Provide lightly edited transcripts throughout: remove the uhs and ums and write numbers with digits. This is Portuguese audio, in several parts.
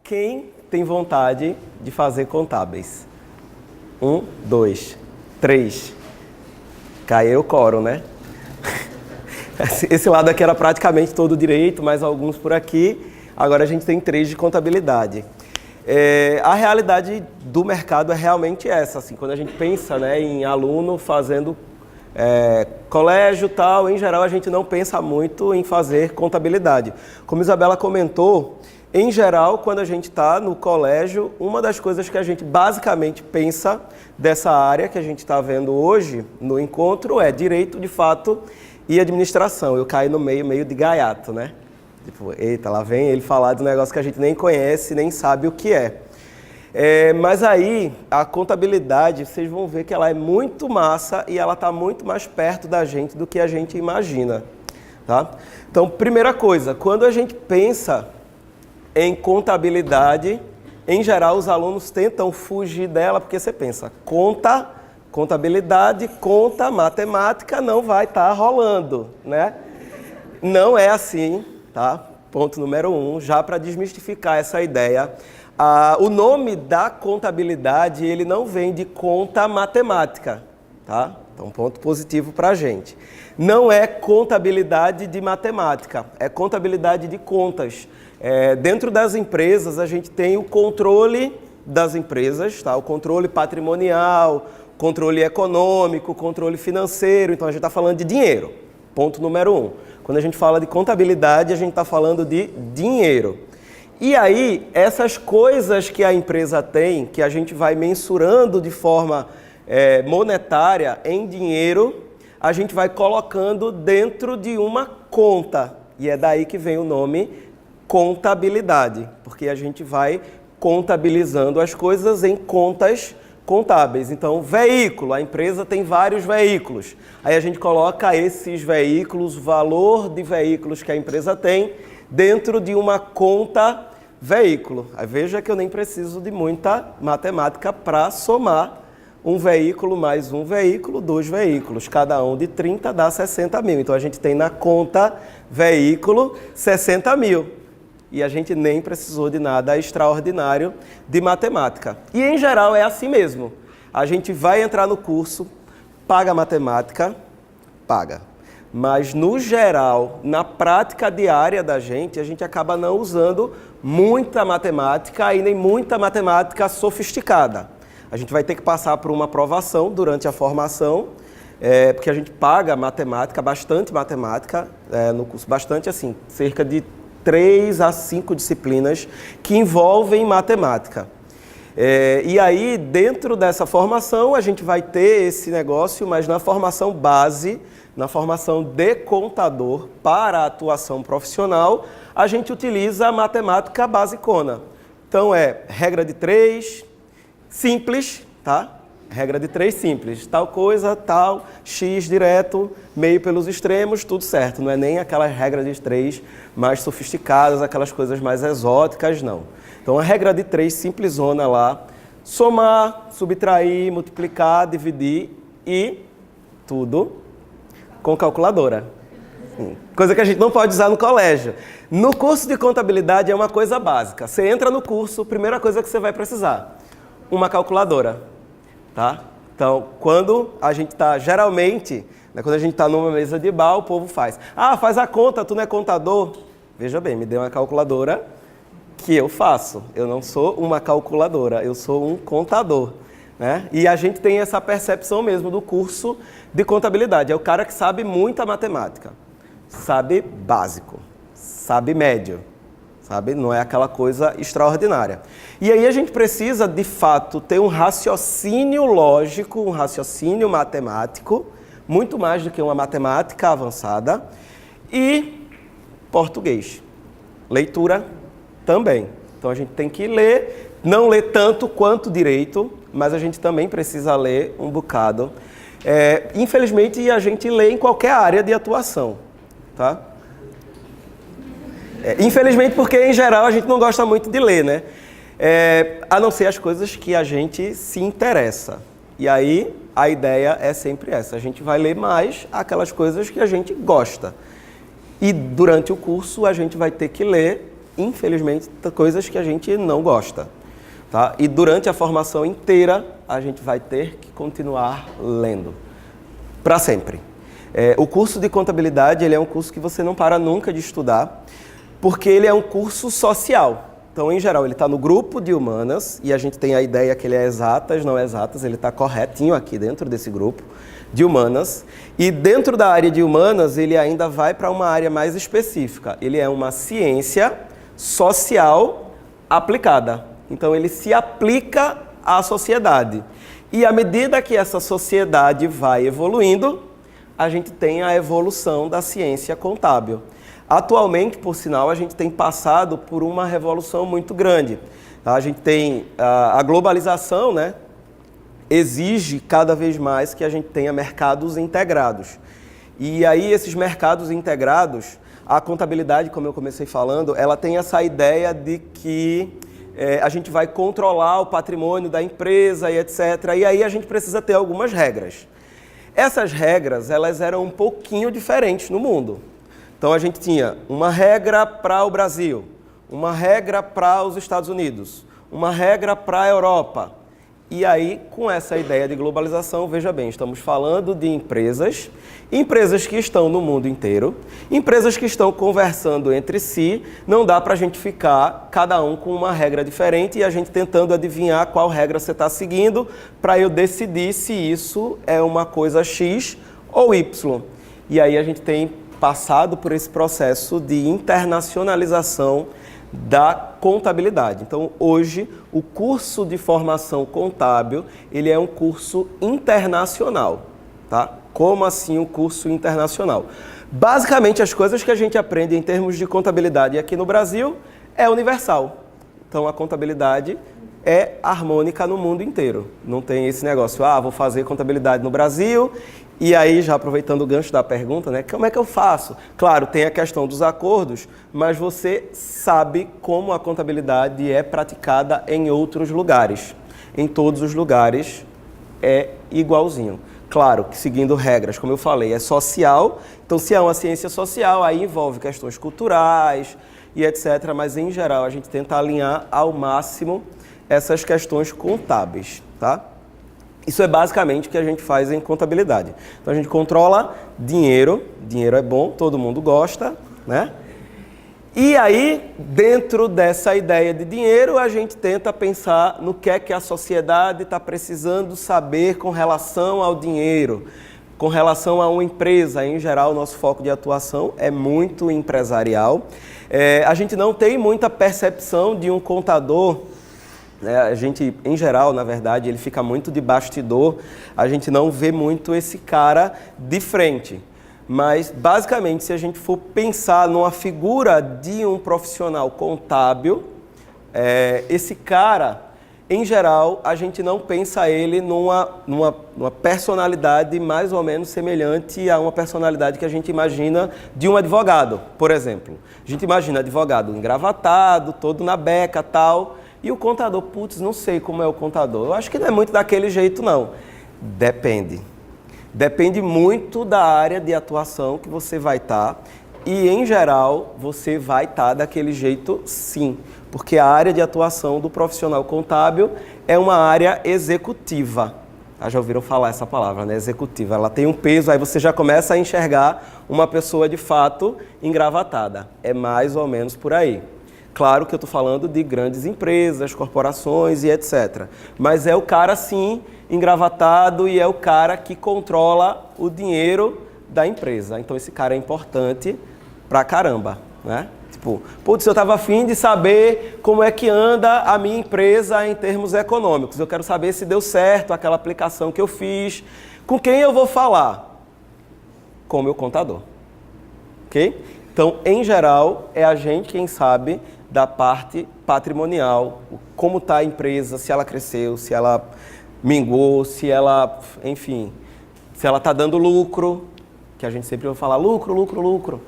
Quem tem vontade de fazer contábeis? 1, 2, 3. Caiu o coro, né? Esse lado aqui era praticamente todo direito, mais alguns por aqui. Agora a gente tem 3 de contabilidade. A realidade do mercado é realmente essa. Assim, quando a gente pensa, né, em aluno fazendo colégio e tal, em geral a gente não pensa muito em fazer contabilidade. Como a Isabela comentou, em geral, quando a gente está no colégio, uma das coisas que a gente basicamente pensa dessa área que a gente está vendo hoje no encontro é direito, de fato, e administração. Eu caí no meio de gaiato, né? Tipo, eita, lá vem ele falar de um negócio que a gente nem conhece, nem sabe o que é. Mas aí, a contabilidade, vocês vão ver que ela é muito massa e ela está muito mais perto da gente do que a gente imagina, tá? Então, primeira coisa, quando a gente pensa em contabilidade, em geral, os alunos tentam fugir dela, porque você pensa, contabilidade, conta, matemática, não vai estar rolando, né? Não é assim, tá? Ponto número 1, já para desmistificar essa ideia. O nome da contabilidade, ele não vem de conta matemática, tá? Então, ponto positivo para a gente. Não é contabilidade de matemática, é contabilidade de contas. Dentro das empresas, a gente tem o controle das empresas, tá? O controle patrimonial, controle econômico, controle financeiro. Então, a gente está falando de dinheiro. Ponto número 1. Quando a gente fala de contabilidade, a gente está falando de dinheiro. E aí, essas coisas que a empresa tem, que a gente vai mensurando de forma monetária em dinheiro, a gente vai colocando dentro de uma conta. E é daí que vem o nome contabilidade, porque a gente vai contabilizando as coisas em contas contábeis. Então, veículo, a empresa tem vários veículos. Aí a gente coloca esses veículos, o valor de veículos que a empresa tem, dentro de uma conta veículo. Aí veja que eu nem preciso de muita matemática para somar um veículo mais um veículo, 2 veículos. Cada um de 30 dá 60 mil. Então, a gente tem na conta veículo 60 mil. E a gente nem precisou de nada extraordinário de matemática. E, em geral, é assim mesmo. A gente vai entrar no curso, paga matemática, paga. Mas, no geral, na prática diária da gente, a gente acaba não usando muita matemática e nem muita matemática sofisticada. A gente vai ter que passar por uma aprovação durante a formação, porque a gente paga matemática, bastante matemática, no curso, bastante assim, cerca de 3 a 5 disciplinas que envolvem matemática. E aí, dentro dessa formação, a gente vai ter esse negócio, mas na formação base, na formação de contador para a atuação profissional, a gente utiliza a matemática basicona. Então, regra de 3, simples, tá? Regra de 3 simples, tal coisa, tal, x direto, meio pelos extremos, tudo certo. Não é nem aquelas regras de 3 mais sofisticadas, aquelas coisas mais exóticas, não. Então, a regra de 3 simplesona lá, somar, subtrair, multiplicar, dividir e tudo com calculadora. Coisa que a gente não pode usar no colégio. No curso de contabilidade é uma coisa básica. Você entra no curso, primeira coisa que você vai precisar, uma calculadora. Tá? Então, quando a gente está, geralmente, né, quando a gente está numa mesa de bar, o povo faz. Faz a conta, tu não é contador? Veja bem, me dê uma calculadora que eu faço. Eu não sou uma calculadora, eu sou um contador. Né? E a gente tem essa percepção mesmo do curso de contabilidade. É o cara que sabe muita matemática, sabe básico, sabe médio. Sabe? Não é aquela coisa extraordinária. E aí a gente precisa, de fato, ter um raciocínio lógico, um raciocínio matemático, muito mais do que uma matemática avançada, e português. Leitura também. Então a gente tem que ler, não ler tanto quanto direito, mas a gente também precisa ler um bocado. Infelizmente, a gente lê em qualquer área de atuação, tá? Infelizmente, porque em geral a gente não gosta muito de ler, né? A não ser as coisas que a gente se interessa. E aí a ideia é sempre essa, a gente vai ler mais aquelas coisas que a gente gosta. E durante o curso a gente vai ter que ler infelizmente, coisas que a gente não gosta. Tá? E durante a formação inteira, a gente vai ter que continuar lendo. Para sempre. O curso de contabilidade, ele é um curso que você não para nunca de estudar, porque ele é um curso social. Então, em geral, ele está no grupo de humanas, e a gente tem a ideia que ele é exatas, não exatas, ele está corretinho aqui dentro desse grupo de humanas. E dentro da área de humanas, ele ainda vai para uma área mais específica. Ele é uma ciência social aplicada. Então, ele se aplica à sociedade. E à medida que essa sociedade vai evoluindo, a gente tem a evolução da ciência contábil. Atualmente, por sinal, a gente tem passado por uma revolução muito grande. Tá? A gente tem a globalização, né? Exige cada vez mais que a gente tenha mercados integrados. E aí, esses mercados integrados, a contabilidade, como eu comecei falando, ela tem essa ideia de que a gente vai controlar o patrimônio da empresa e etc. E aí a gente precisa ter algumas regras. Essas regras, elas eram um pouquinho diferentes no mundo. Então, a gente tinha uma regra para o Brasil, uma regra para os Estados Unidos, uma regra para a Europa. E aí, com essa ideia de globalização, veja bem, estamos falando de empresas que estão no mundo inteiro, empresas que estão conversando entre si, não dá para a gente ficar cada um com uma regra diferente e a gente tentando adivinhar qual regra você está seguindo para eu decidir se isso é uma coisa X ou Y. E aí a gente tem passado por esse processo de internacionalização da contabilidade. Então, hoje, o curso de formação contábil, ele é um curso internacional, tá? Como assim um curso internacional? Basicamente, as coisas que a gente aprende em termos de contabilidade aqui no Brasil é universal. Então, a contabilidade é harmônica no mundo inteiro. Não tem esse negócio, vou fazer contabilidade no Brasil. E aí, já aproveitando o gancho da pergunta, né, como é que eu faço? Claro, tem a questão dos acordos, mas você sabe como a contabilidade é praticada em outros lugares. Em todos os lugares é igualzinho. Claro que seguindo regras, como eu falei, é social. Então, se é uma ciência social, aí envolve questões culturais e etc. Mas, em geral, a gente tenta alinhar ao máximo essas questões contábeis, tá? Isso é basicamente o que a gente faz em contabilidade. Então, a gente controla dinheiro. Dinheiro é bom, todo mundo gosta, né? E aí, dentro dessa ideia de dinheiro, a gente tenta pensar no que é que a sociedade está precisando saber com relação ao dinheiro, com relação a uma empresa. Em geral, o nosso foco de atuação é muito empresarial. A gente não tem muita percepção de um contador. A gente, em geral, na verdade, ele fica muito de bastidor, a gente não vê muito esse cara de frente. Mas, basicamente, se a gente for pensar numa figura de um profissional contábil, esse cara, em geral, a gente não pensa ele numa personalidade mais ou menos semelhante a uma personalidade que a gente imagina de um advogado, por exemplo. A gente imagina advogado engravatado, todo na beca, tal. E o contador, não sei como é o contador. Eu acho que não é muito daquele jeito, não. Depende. Depende muito da área de atuação que você vai estar. E, em geral, você vai estar daquele jeito, sim. Porque a área de atuação do profissional contábil é uma área executiva. Já ouviram falar essa palavra, né? Executiva. Ela tem um peso, aí você já começa a enxergar uma pessoa, de fato, engravatada. É mais ou menos por aí. Claro que eu estou falando de grandes empresas, corporações e etc. Mas é o cara, sim, engravatado e é o cara que controla o dinheiro da empresa. Então, esse cara é importante pra caramba, né? Tipo, eu estava afim de saber como é que anda a minha empresa em termos econômicos. Eu quero saber se deu certo aquela aplicação que eu fiz. Com quem eu vou falar? Com o meu contador. Ok? Então, em geral, é a gente quem sabe da parte patrimonial, como está a empresa, se ela cresceu, se ela minguou, se ela, enfim, se ela está dando lucro, que a gente sempre vai falar lucro, lucro, lucro.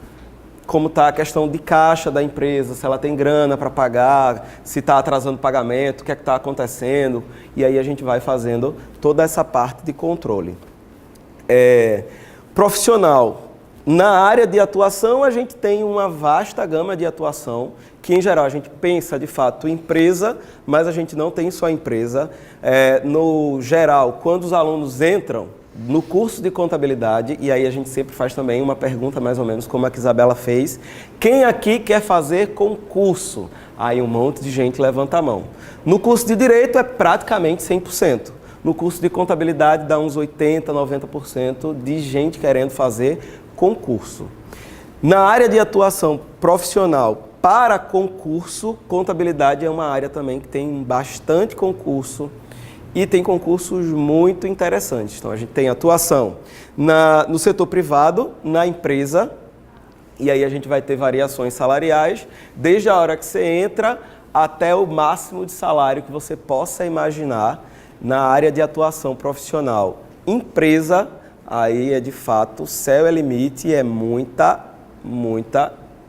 Como está a questão de caixa da empresa, se ela tem grana para pagar, se está atrasando o pagamento, o que é que está acontecendo. E aí a gente vai fazendo toda essa parte de controle. Profissional Na área de atuação, a gente tem uma vasta gama de atuação, que em geral a gente pensa de fato empresa, mas a gente não tem só empresa. No geral, quando os alunos entram no curso de contabilidade, e aí a gente sempre faz também uma pergunta mais ou menos como a que Isabela fez, quem aqui quer fazer concurso? Aí um monte de gente levanta a mão. No curso de Direito é praticamente 100%. No curso de Contabilidade dá uns 80%, 90% de gente querendo fazer concurso. Na área de atuação profissional para concurso, Contabilidade é uma área também que tem bastante concurso e tem concursos muito interessantes. Então a gente tem atuação no setor privado, na empresa, e aí a gente vai ter variações salariais, desde a hora que você entra até o máximo de salário que você possa imaginar na área de atuação profissional. Empresa, aí é de fato, o céu é limite e é muita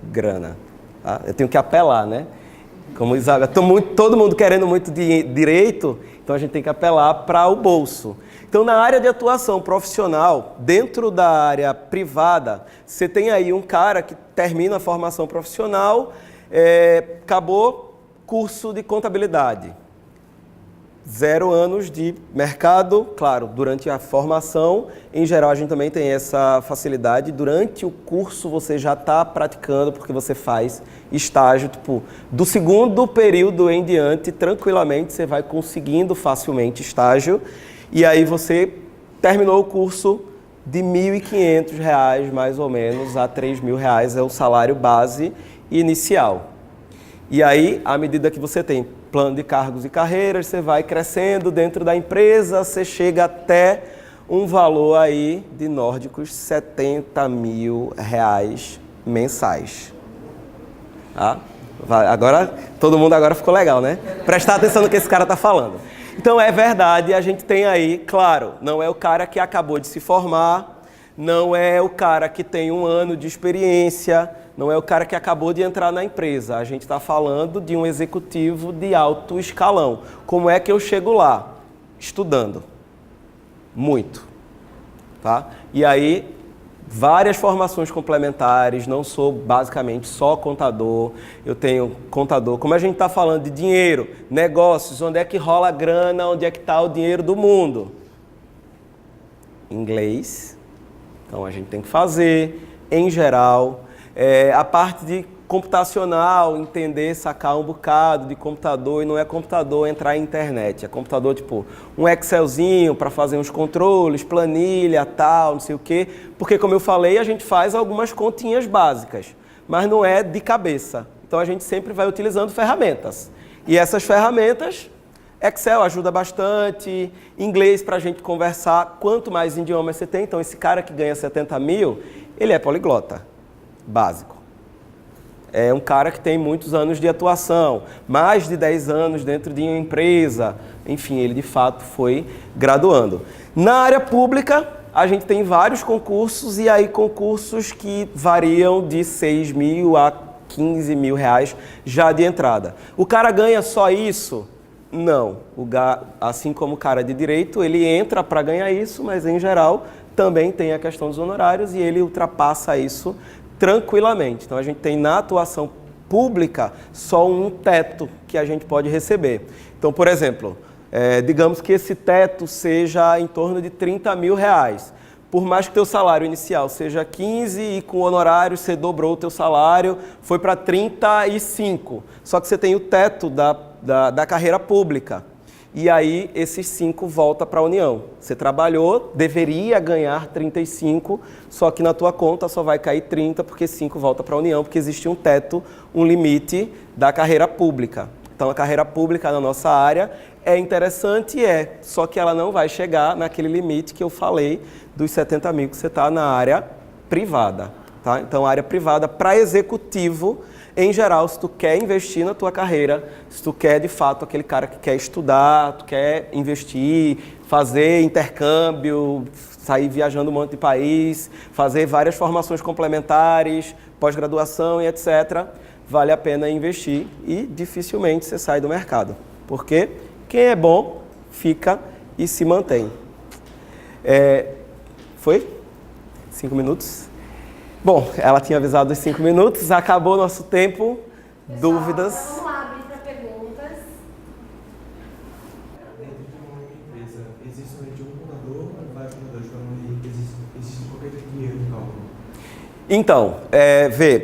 grana. Tá? Eu tenho que apelar, né? Como Isabel, todo mundo querendo muito direito, então a gente tem que apelar para o bolso. Então, na área de atuação profissional, dentro da área privada, você tem aí um cara que termina a formação profissional, acabou curso de contabilidade. 0 anos de mercado, claro, durante a formação, em geral a gente também tem essa facilidade, durante o curso você já está praticando, porque você faz estágio, tipo, do segundo período em diante, tranquilamente você vai conseguindo facilmente estágio, e aí você terminou o curso de R$ 1.500 mais ou menos a R$ 3.000 é o salário base inicial. E aí, à medida que você tem plano de cargos e carreiras, você vai crescendo dentro da empresa, você chega até um valor aí de nórdicos R$ 70.000 mensais. Tá? Agora, todo mundo agora ficou legal, né? Prestar atenção no que esse cara está falando. Então, é verdade, a gente tem aí, claro, não é o cara que acabou de se formar, não é o cara que tem 1 ano de experiência, não é o cara que acabou de entrar na empresa. A gente está falando de um executivo de alto escalão. Como é que eu chego lá? Estudando. Muito. Tá? E aí, várias formações complementares, não sou basicamente só contador, eu tenho contador. Como a gente está falando de dinheiro, negócios, onde é que rola a grana, onde é que está o dinheiro do mundo? Inglês. Então a gente tem que fazer, em geral. A parte de computacional, entender, sacar um bocado de computador, e não é computador entrar em internet, é computador tipo um Excelzinho para fazer uns controles, planilha, tal, não sei o quê, porque como eu falei, a gente faz algumas continhas básicas, mas não é de cabeça. Então a gente sempre vai utilizando ferramentas. E essas ferramentas, Excel ajuda bastante, inglês para a gente conversar, quanto mais idiomas você tem, então esse cara que ganha 70 mil, ele é poliglota. Básico. É um cara que tem muitos anos de atuação, mais de 10 anos dentro de uma empresa, enfim, ele de fato foi graduando. Na área pública, a gente tem vários concursos, e aí concursos que variam de 6 mil a 15 mil reais já de entrada. O cara ganha só isso? Não. Assim como o cara de direito, ele entra para ganhar isso, mas em geral também tem a questão dos honorários e ele ultrapassa isso tranquilamente. Então a gente tem na atuação pública só um teto que a gente pode receber. Então, por exemplo, digamos que esse teto seja em torno de R$ 30 mil. Por mais que teu salário inicial seja 15 e com honorário você dobrou o teu salário, foi para 35. Só que você tem o teto da carreira pública. E aí, esses 5 volta para a União. Você trabalhou, deveria ganhar 35, só que na tua conta só vai cair 30, porque 5 volta para a União, porque existe um teto, um limite da carreira pública. Então, a carreira pública na nossa área é interessante, só que ela não vai chegar naquele limite que eu falei dos 70 mil que você está na área privada. Tá? Então, a área privada para executivo, em geral, se tu quer investir na tua carreira, se tu quer, de fato, aquele cara que quer estudar, tu quer investir, fazer intercâmbio, sair viajando um monte de país, fazer várias formações complementares, pós-graduação e etc., vale a pena investir e dificilmente você sai do mercado. Porque quem é bom fica e se mantém. Foi? 5 minutos? Bom, ela tinha avisado os 5 minutos, acabou nosso tempo. Pessoal, Dúvidas? Vamos lá abrir para perguntas. Dentro de uma empresa, existe somente um contador ou vários contadores para não existe qualquer tipo de erro no cálculo? Então,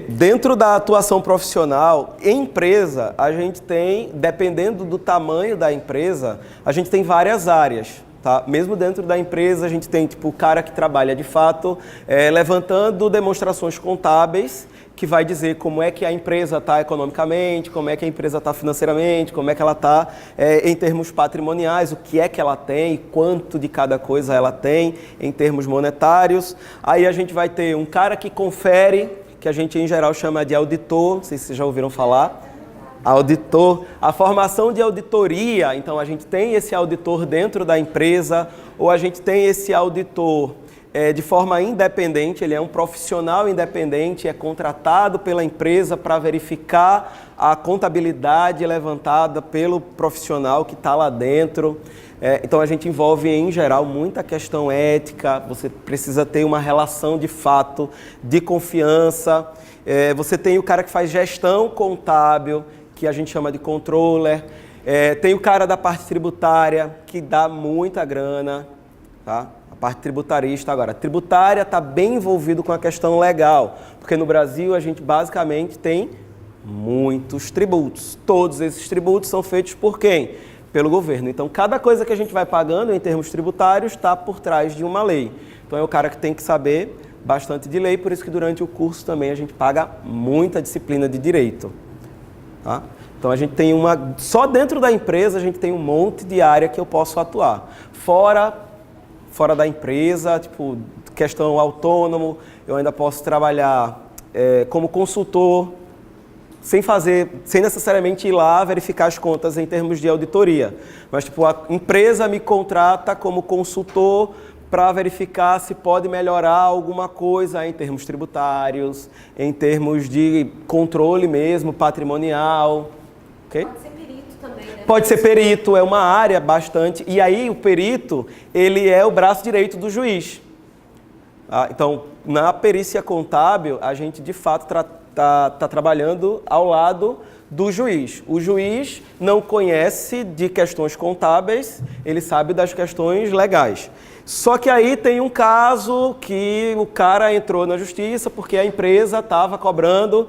dentro da atuação profissional, em empresa, a gente tem, dependendo do tamanho da empresa, a gente tem várias áreas. Tá? Mesmo dentro da empresa, a gente tem tipo, o cara que trabalha de fato levantando demonstrações contábeis, que vai dizer como é que a empresa está economicamente, como é que a empresa está financeiramente, como é que ela está em termos patrimoniais, o que é que ela tem, quanto de cada coisa ela tem em termos monetários. Aí a gente vai ter um cara que confere, que a gente em geral chama de auditor, não sei se vocês já ouviram falar. Auditor, a formação de auditoria, então a gente tem esse auditor dentro da empresa, ou a gente tem esse auditor de forma independente, ele é um profissional independente, é contratado pela empresa para verificar a contabilidade levantada pelo profissional que está lá dentro. Então a gente envolve em geral muita questão ética, você precisa ter uma relação de fato, de confiança, você tem o cara que faz gestão contábil, que a gente chama de controller, tem o cara da parte tributária, que dá muita grana, tá? A parte tributarista agora. A tributária está bem envolvido com a questão legal, porque no Brasil a gente basicamente tem muitos tributos. Todos esses tributos são feitos por quem? Pelo governo. Então, cada coisa que a gente vai pagando em termos tributários está por trás de uma lei. Então, é o cara que tem que saber bastante de lei, por isso que durante o curso também a gente paga muita disciplina de direito. Tá? Então a gente tem só dentro da empresa a gente tem um monte de área que eu posso atuar. Fora da empresa, tipo, questão autônomo, eu ainda posso trabalhar como consultor, sem necessariamente ir lá verificar as contas em termos de auditoria. Mas tipo, a empresa me contrata como consultor para verificar se pode melhorar alguma coisa em termos tributários, em termos de controle mesmo, patrimonial. Okay? Pode ser perito também, né? Pode ser perito, é uma área bastante... E aí o perito, ele é o braço direito do juiz. Então, na perícia contábil, a gente de fato está trabalhando ao lado do juiz. O juiz não conhece de questões contábeis, ele sabe das questões legais. Só que aí tem um caso que o cara entrou na justiça porque a empresa estava cobrando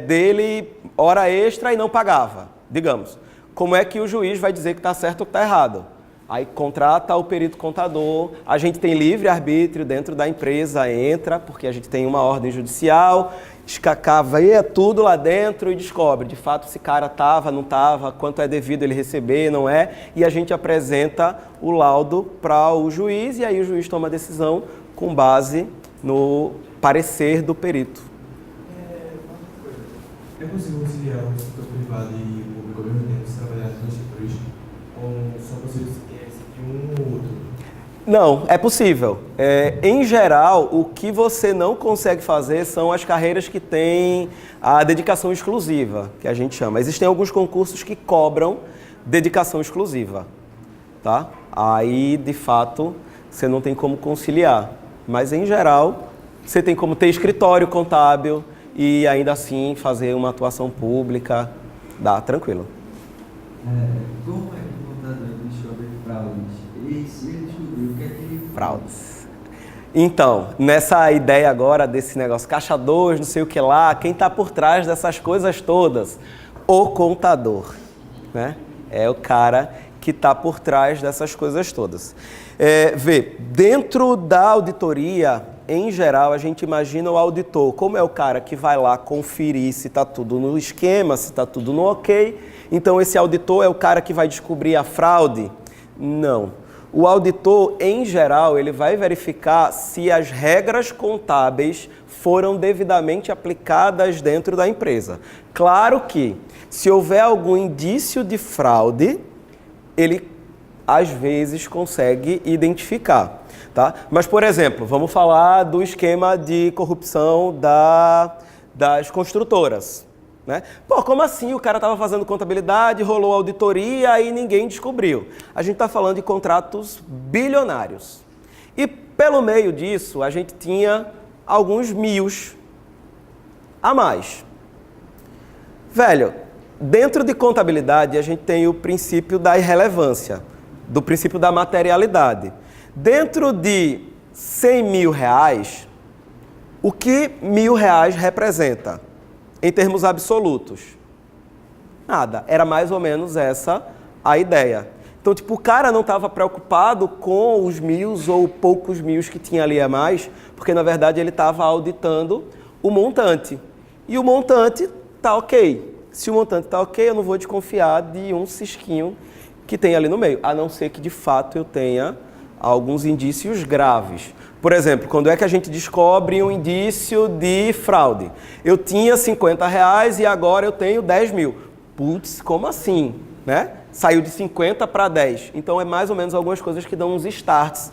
dele hora extra e não pagava, digamos. Como é que o juiz vai dizer que está certo ou que está errado? Aí contrata o perito contador, a gente tem livre-arbítrio dentro da empresa, entra, porque a gente tem uma ordem judicial, escacava tudo lá dentro e descobre, de fato, se cara estava, não estava, quanto é devido ele receber, não é, e a gente apresenta o laudo para o juiz e aí o juiz toma a decisão com base no parecer do perito. É possível conciliar o setor privado e o público ao mesmo tempo se trabalhar nos setores ou só possível seguir um ou outro? Não, é possível. Em geral, o que você não consegue fazer são as carreiras que têm a dedicação exclusiva, que a gente chama. Existem alguns concursos que cobram dedicação exclusiva, tá? Aí, de fato, você não tem como conciliar. Mas, em geral, você tem como ter escritório contábil e, ainda assim, fazer uma atuação pública. Dá, tranquilo. Como é que o contador descobre fraudes? E se ele descobriu, o que é que ele faz? Fraudes. Então, nessa ideia agora desse negócio caixa 2, não sei o que lá, quem está por trás dessas coisas todas? O contador, né? É o cara que está por trás dessas coisas todas. Dentro da auditoria, em geral, a gente imagina o auditor, como é o cara que vai lá conferir se está tudo no esquema, se está tudo no ok. Então, esse auditor é o cara que vai descobrir a fraude? Não. O auditor, em geral, ele vai verificar se as regras contábeis foram devidamente aplicadas dentro da empresa. Claro que, se houver algum indício de fraude, ele, às vezes, consegue identificar. Tá? Mas, por exemplo, vamos falar do esquema de corrupção das construtoras. Né? Pô, como assim? O cara estava fazendo contabilidade, rolou auditoria e ninguém descobriu. A gente está falando de contratos bilionários. E pelo meio disso, a gente tinha alguns a mais. Velho, dentro de contabilidade a gente tem o princípio da irrelevância, do princípio da materialidade. Dentro de 100 mil reais, o que 1.000 reais representa em termos absolutos? Nada, era mais ou menos essa a ideia. Então, tipo, o cara não estava preocupado com os 1.000 ou poucos 1.000 que tinha ali a mais, porque, na verdade, ele estava auditando o montante. E o montante está ok. Se o montante está ok, eu não vou desconfiar de um cisquinho que tem ali no meio, a não ser que, de fato, eu tenha alguns indícios graves. Por exemplo, quando é que a gente descobre um indício de fraude? Eu tinha 50 reais e agora eu tenho 10 mil. Putz, como assim? Né? Saiu de 50 para 10. Então, é mais ou menos algumas coisas que dão uns starts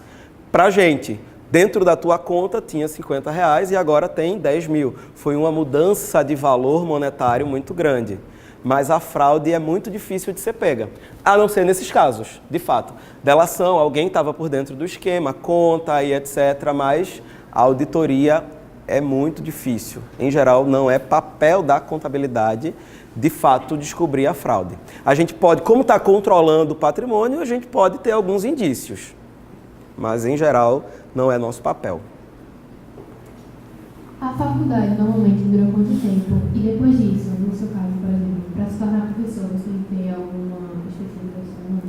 para a gente. Dentro da tua conta tinha 50 reais e agora tem 10 mil. Foi uma mudança de valor monetário muito grande. Mas a fraude é muito difícil de ser pega. A não ser nesses casos, de fato. Delação, alguém estava por dentro do esquema, conta e etc. Mas a auditoria é muito difícil. Em geral, não é papel da contabilidade, de fato, descobrir a fraude. A gente pode, como está controlando o patrimônio, a gente pode ter alguns indícios. Mas, em geral, não é nosso papel. A faculdade normalmente dura quanto tempo? E depois disso, no seu caso, por exemplo, para se tornar professor, você tem que ter alguma especialização?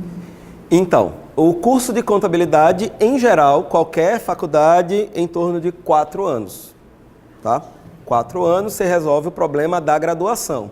Então, o curso de contabilidade, em geral, qualquer faculdade, em torno de 4 anos. Tá? 4 anos você resolve o problema da graduação.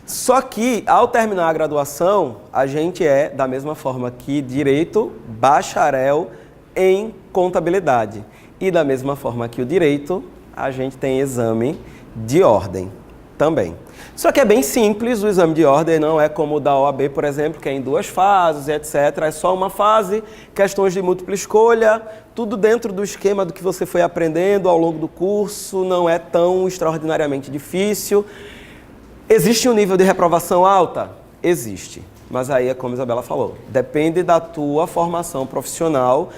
Só que, ao terminar a graduação, a gente é, da mesma forma que direito, bacharel em contabilidade. E da mesma forma que o direito, a gente tem exame de ordem também. Só que é bem simples, o exame de ordem não é como o da OAB, por exemplo, que é em 2 fases, etc. É só uma fase, questões de múltipla escolha, tudo dentro do esquema do que você foi aprendendo ao longo do curso, não é tão extraordinariamente difícil. Existe um nível de reprovação alta? Existe. Mas aí é como a Isabela falou, depende da tua formação profissional.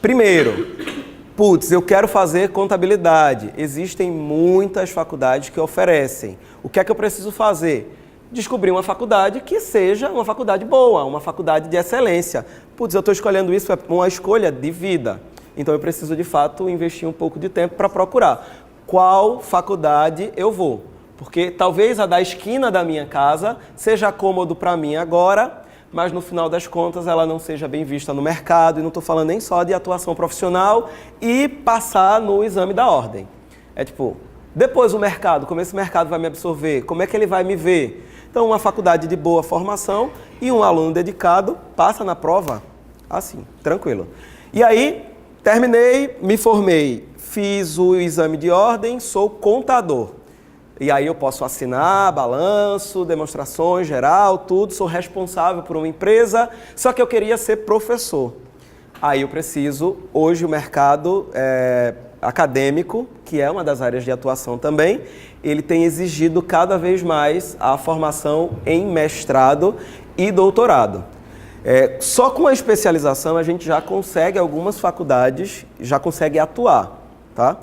Primeiro, putz, eu quero fazer contabilidade. Existem muitas faculdades que oferecem. O que é que eu preciso fazer? Descobrir uma faculdade que seja uma faculdade boa, uma faculdade de excelência. Putz, eu estou escolhendo isso, é uma escolha de vida. Então eu preciso, de fato, investir um pouco de tempo para procurar qual faculdade eu vou. Porque talvez a da esquina da minha casa seja cômodo para mim agora, mas no final das contas ela não seja bem vista no mercado, e não estou falando nem só de atuação profissional e passar no exame da ordem. É tipo, depois o mercado, como esse mercado vai me absorver, como é que ele vai me ver? Então uma faculdade de boa formação e um aluno dedicado passa na prova assim, tranquilo. E aí, terminei, me formei, fiz o exame de ordem, sou contador. E aí eu posso assinar balanço, demonstrações, geral, tudo, sou responsável por uma empresa, só que eu queria ser professor. Aí eu preciso, hoje o mercado acadêmico, que é uma das áreas de atuação também, ele tem exigido cada vez mais a formação em mestrado e doutorado. Só com a especialização a gente já consegue, algumas faculdades já consegue atuar, tá?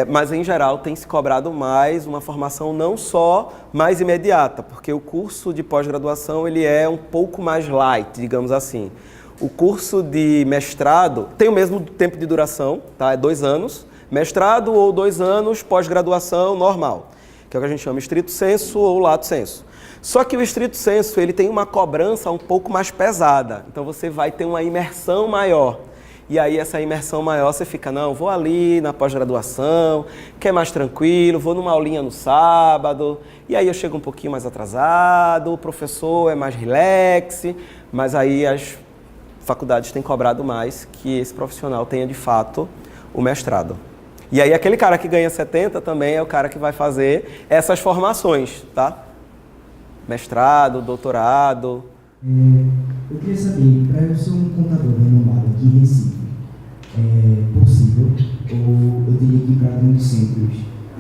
Mas, em geral, tem se cobrado mais uma formação não só mais imediata, porque o curso de pós-graduação ele é um pouco mais light, digamos assim. O curso de mestrado tem o mesmo tempo de duração, tá? É 2 anos, mestrado ou 2 anos, pós-graduação normal, que é o que a gente chama estrito sensu ou lato sensu. Só que o estrito sensu ele tem uma cobrança um pouco mais pesada, então você vai ter uma imersão maior. E aí essa imersão maior você fica, não, vou ali na pós-graduação, que é mais tranquilo, vou numa aulinha no sábado, e aí eu chego um pouquinho mais atrasado, o professor é mais relax, mas aí as faculdades têm cobrado mais que esse profissional tenha de fato o mestrado. E aí aquele cara que ganha 70 também é o cara que vai fazer essas formações, tá? Mestrado, doutorado. Eu queria saber, para eu ser um contador renomado aqui em Recife, é possível ou eu teria que ir para alguns centros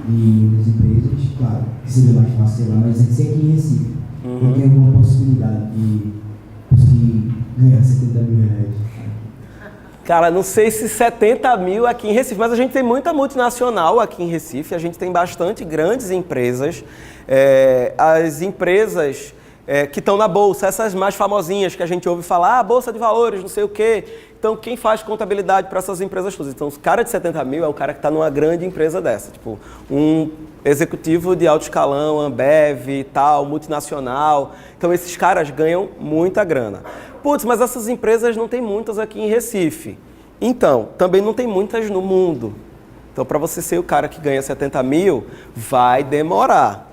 de empresas, claro, que seria mais fácil, sei lá, mas se aqui em Recife, eu tenho alguma possibilidade de conseguir ganhar 70 mil reais? Cara, não sei se 70 mil aqui em Recife, mas a gente tem muita multinacional aqui em Recife, a gente tem bastante grandes empresas. As empresas que estão na Bolsa, essas mais famosinhas que a gente ouve falar, Bolsa de Valores, não sei o quê. Então, quem faz contabilidade para essas empresas todas? Então, o cara de 70 mil é o cara que está numa grande empresa dessa, tipo um executivo de alto escalão, Ambev e tal, multinacional. Então, esses caras ganham muita grana. Putz, mas essas empresas não tem muitas aqui em Recife. Então, também não tem muitas no mundo. Então, para você ser o cara que ganha 70 mil, vai demorar.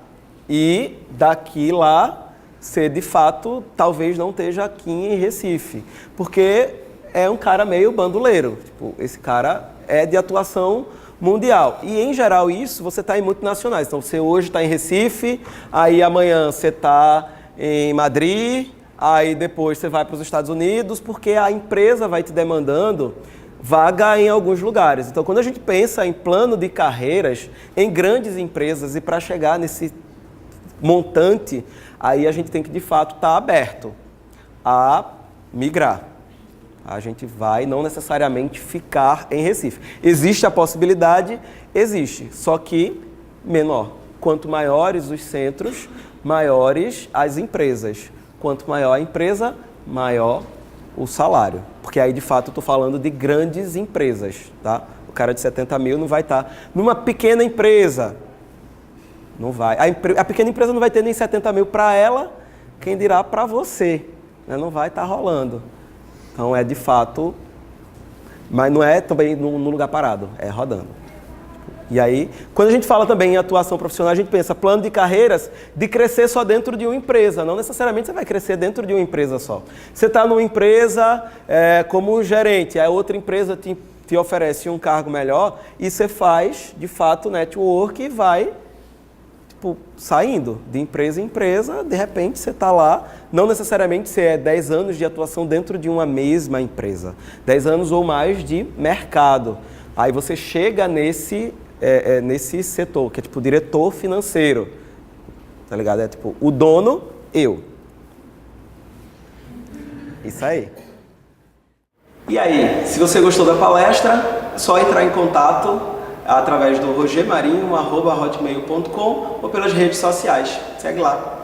E daqui lá, você de fato talvez não esteja aqui em Recife. Porque é um cara meio bandoleiro. Tipo, esse cara é de atuação mundial. E, em geral, isso você está em multinacionais. Então, você hoje está em Recife, aí amanhã você está em Madrid, aí depois você vai para os Estados Unidos, porque a empresa vai te demandando vaga em alguns lugares. Então, quando a gente pensa em plano de carreiras em grandes empresas e para chegar nesse montante, aí a gente tem que, de fato, estar aberto a migrar. A gente vai não necessariamente ficar em Recife. Existe a possibilidade? Existe, só que menor. Quanto maiores os centros, maiores as empresas. Quanto maior a empresa, maior o salário. Porque aí, de fato, eu estou falando de grandes empresas, tá? O cara de 70 mil não vai estar numa pequena empresa. Não vai. A pequena empresa não vai ter nem 70 mil para ela, quem dirá para você. Né? Não vai estar rolando. Então, é de fato, mas não é também no lugar parado, é rodando. E aí, quando a gente fala também em atuação profissional, a gente pensa plano de carreiras de crescer só dentro de uma empresa. Não necessariamente você vai crescer dentro de uma empresa só. Você está numa empresa como gerente, a outra empresa te oferece um cargo melhor e você faz, de fato, network e vai saindo de empresa em empresa, de repente você está lá, não necessariamente você é 10 anos de atuação dentro de uma mesma empresa, 10 anos ou mais de mercado. Aí você chega nesse setor, que é tipo diretor financeiro, tá ligado? É tipo o dono, eu. Isso aí. E aí, se você gostou da palestra, é só entrar em contato através do rogermarinho@hotmail.com ou pelas redes sociais. Segue lá.